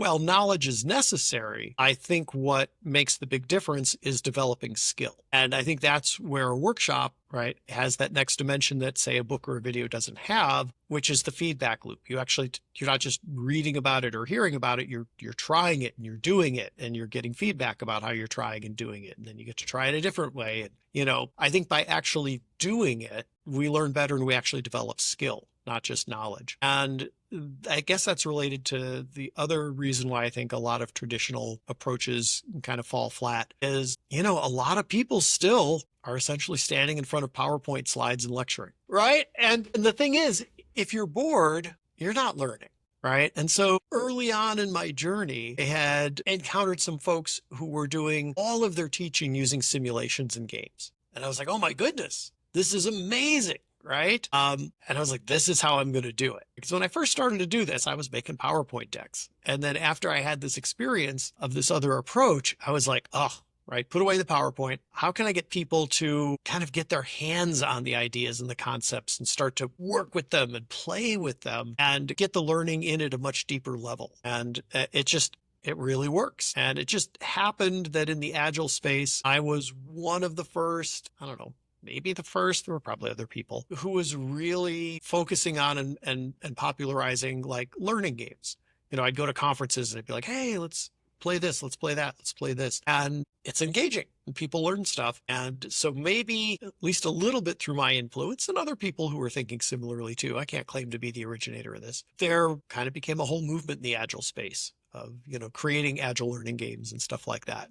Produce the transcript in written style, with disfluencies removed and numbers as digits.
Well, knowledge is necessary. I think what makes the big difference is developing skill. And I think that's where a workshop, right, has that next dimension that, say, a book or a video doesn't have, which is the feedback loop. You're not just reading about it or hearing about it, you're trying it and you're doing it and you're getting feedback about how you're trying and doing it. And then you get to try it a different way. And, I think by actually doing it, we learn better and we actually develop skill, not just knowledge. And I guess that's related to the other reason why I think a lot of traditional approaches kind of fall flat is, a lot of people still are essentially standing in front of PowerPoint slides and lecturing, right? And the thing is, if you're bored, you're not learning. Right. And so early on in my journey, I had encountered some folks who were doing all of their teaching using simulations and games. And I was like, oh my goodness, this is amazing. Right. And I was like, this is how I'm going to do it. Because when I first started to do this, I was making PowerPoint decks. And then after I had this experience of this other approach, I was like, oh, right, put away the PowerPoint. How can I get people to kind of get their hands on the ideas and the concepts and start to work with them and play with them and get the learning in at a much deeper level? And it really works. And it just happened that in the Agile space, I was one of the first, I don't know, maybe the first, there were probably other people who was really focusing on and popularizing like learning games. I'd go to conferences and I'd be like, hey, let's play this, let's play that, let's play this. And it's engaging and people learn stuff. And so maybe at least a little bit through my influence and other people who were thinking similarly too, I can't claim to be the originator of this. There kind of became a whole movement in the Agile space of, creating Agile learning games and stuff like that.